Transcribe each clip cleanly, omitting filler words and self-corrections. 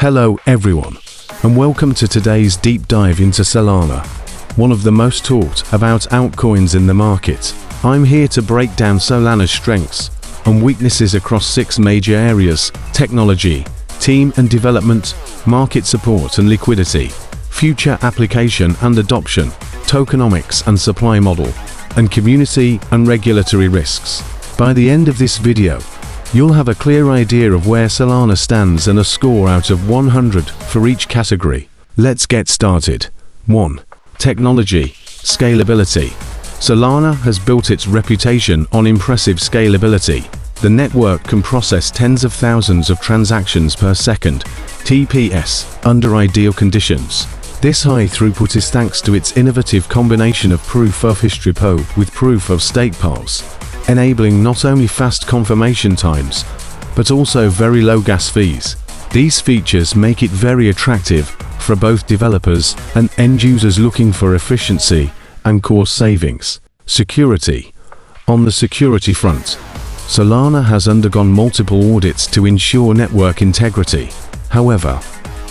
Hello everyone, and welcome to today's deep dive into Solana, one of the most talked about altcoins in the market. I'm here to break down Solana's strengths and weaknesses across 6 major areas: technology, team and development, market support and liquidity, future application and adoption, tokenomics and supply model, and community and regulatory risks. By the end of this video, you'll have a clear idea of where Solana stands and a score out of 100 for each category. Let's get started. 1. Technology, scalability. Solana has built its reputation on impressive scalability. The network can process tens of thousands of transactions per second, TPS, under ideal conditions. This high throughput is thanks to its innovative combination of proof-of-history POW with proof-of-stake POWs, enabling not only fast confirmation times, but also very low gas fees. These features make it very attractive for both developers and end users looking for efficiency and cost savings. Security. On the security front, Solana has undergone multiple audits to ensure network integrity. However,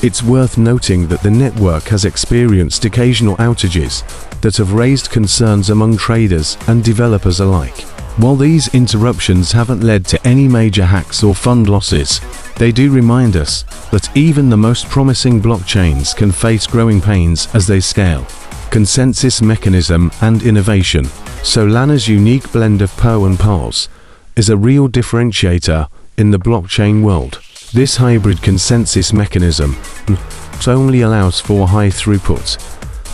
it's worth noting that the network has experienced occasional outages that have raised concerns among traders and developers alike. While these interruptions haven't led to any major hacks or fund losses, they do remind us that even the most promising blockchains can face growing pains as they scale. Consensus mechanism and innovation. Solana's unique blend of POW and POS is a real differentiator in the blockchain world. This hybrid consensus mechanism not only allows for high throughput,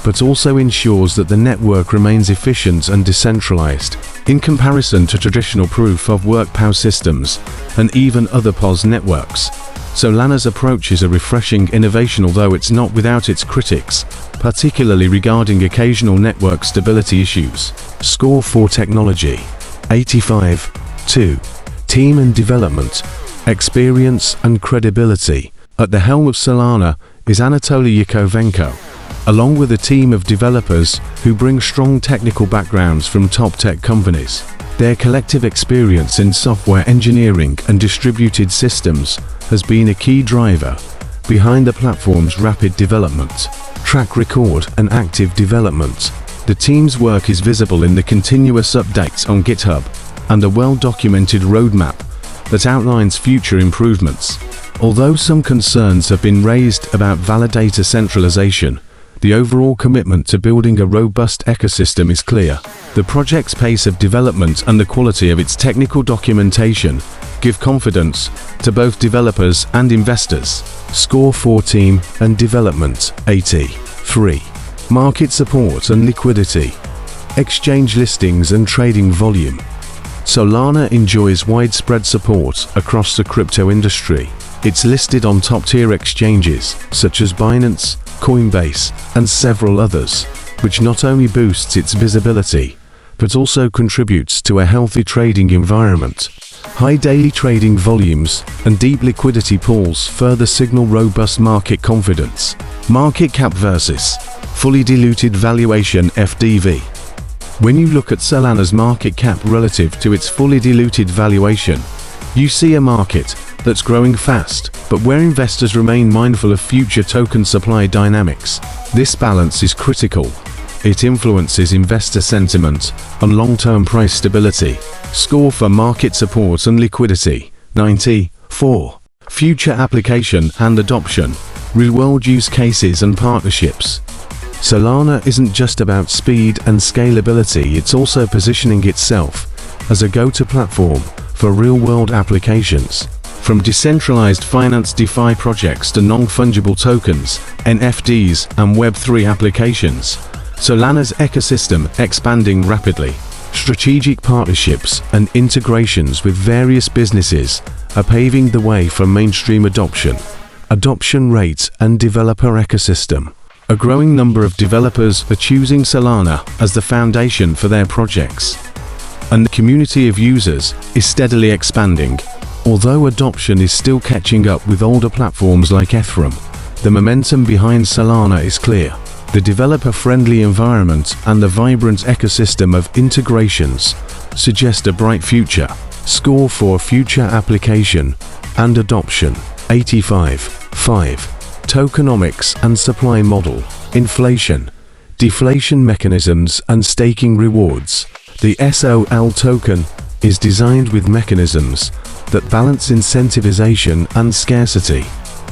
but also ensures that the network remains efficient and decentralized. In comparison to traditional proof-of-work POW systems and even other POS networks, Solana's approach is a refreshing innovation, although it's not without its critics, particularly regarding occasional network stability issues. Score for technology, 85. 2. Team and development, experience and credibility. At the helm of Solana is Anatoly Yakovenko, along with a team of developers who bring strong technical backgrounds from top tech companies. Their collective experience in software engineering and distributed systems has been a key driver behind the platform's rapid development. Track record and active development. The team's work is visible in the continuous updates on GitHub and a well-documented roadmap that outlines future improvements. Although some concerns have been raised about validator centralization, the overall commitment to building a robust ecosystem is clear. The project's pace of development and the quality of its technical documentation give confidence to both developers and investors. Score for team and development, 80. 3. Market support and liquidity. Exchange listings and trading volume. Solana enjoys widespread support across the crypto industry. It's listed on top-tier exchanges such as Binance, Coinbase, and several others, which not only boosts its visibility, but also contributes to a healthy trading environment. High daily trading volumes and deep liquidity pools further signal robust market confidence. Market cap versus fully diluted valuation (FDV). When you look at Solana's market cap relative to its fully diluted valuation, you see a market that's growing fast, but where investors remain mindful of future token supply dynamics. This balance is critical. It influences investor sentiment and long-term price stability. Score for market support and liquidity, 94. Future application and adoption. Real-world use cases and partnerships. Solana isn't just about speed and scalability, it's also positioning itself as a go-to platform for real-world applications. From decentralized finance DeFi projects to non-fungible tokens, NFTs, and Web3 applications, Solana's ecosystem expanding rapidly. Strategic partnerships and integrations with various businesses are paving the way for mainstream adoption. Adoption rates and developer ecosystem. A growing number of developers are choosing Solana as the foundation for their projects, and the community of users is steadily expanding. Although adoption is still catching up with older platforms like Ethereum, the momentum behind Solana is clear. The developer-friendly environment and the vibrant ecosystem of integrations suggest a bright future. Score for future application and adoption, 85. 5. Tokenomics and supply model. Inflation, deflation mechanisms and staking rewards. The SOL token is designed with mechanisms that balance incentivization and scarcity.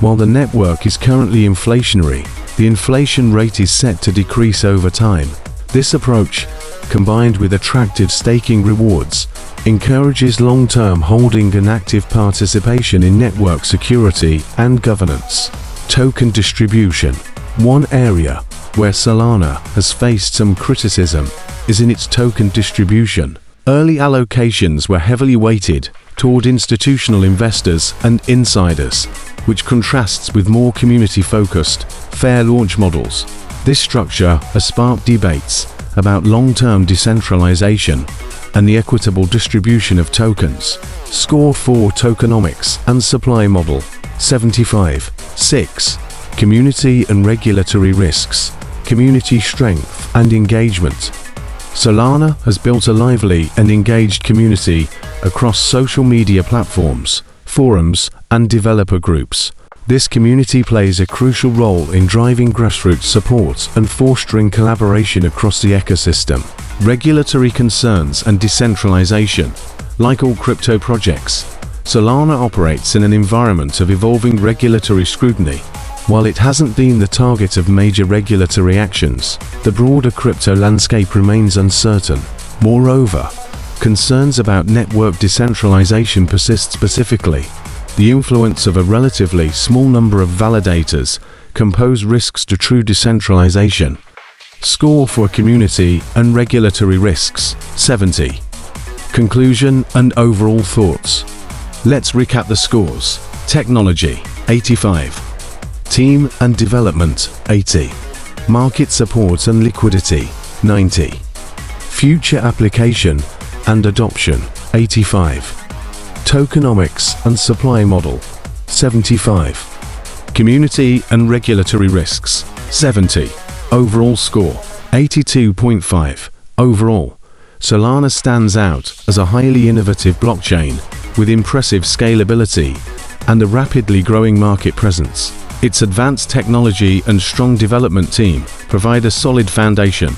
While the network is currently inflationary, the inflation rate is set to decrease over time. This approach, combined with attractive staking rewards, encourages long-term holding and active participation in network security and governance. Token distribution. One area where Solana has faced some criticism is in its token distribution. Early allocations were heavily weighted toward institutional investors and insiders, which contrasts with more community-focused, fair launch models. This structure has sparked debates about long-term decentralization and the equitable distribution of tokens. Score for tokenomics and supply model. 75. 6. Community and regulatory risks. Community strength and engagement. Solana has built a lively and engaged community across social media platforms, forums, and developer groups. This community plays a crucial role in driving grassroots support and fostering collaboration across the ecosystem. Regulatory concerns and decentralization. Like all crypto projects, Solana operates in an environment of evolving regulatory scrutiny. While it hasn't been the target of major regulatory actions, the broader crypto landscape remains uncertain. Moreover, concerns about network decentralization persist. Specifically, the influence of a relatively small number of validators can pose risks to true decentralization. Score for community and regulatory risks. 70. Conclusion and overall thoughts. Let's recap the scores. Technology, 85. Team and development, 80. Market support and liquidity, 90. Future application and adoption, 85. Tokenomics and supply model, 75. Community and regulatory risks, 70. Overall score, 82.5. Overall, Solana stands out as a highly innovative blockchain with impressive scalability and a rapidly growing market presence. Its advanced technology and strong development team provide a solid foundation,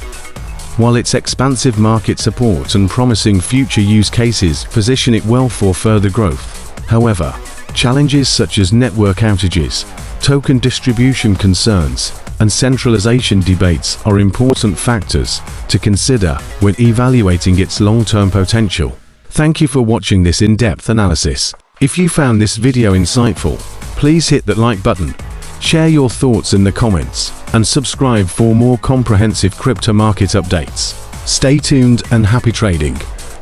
while its expansive market support and promising future use cases position it well for further growth. However, challenges such as network outages, token distribution concerns, and centralization debates are important factors to consider when evaluating its long-term potential. Thank you for watching this in-depth analysis. If you found this video insightful, please hit that like button, share your thoughts in the comments, and subscribe for more comprehensive crypto market updates. Stay tuned and happy trading.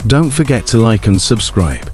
Don't forget to like and subscribe.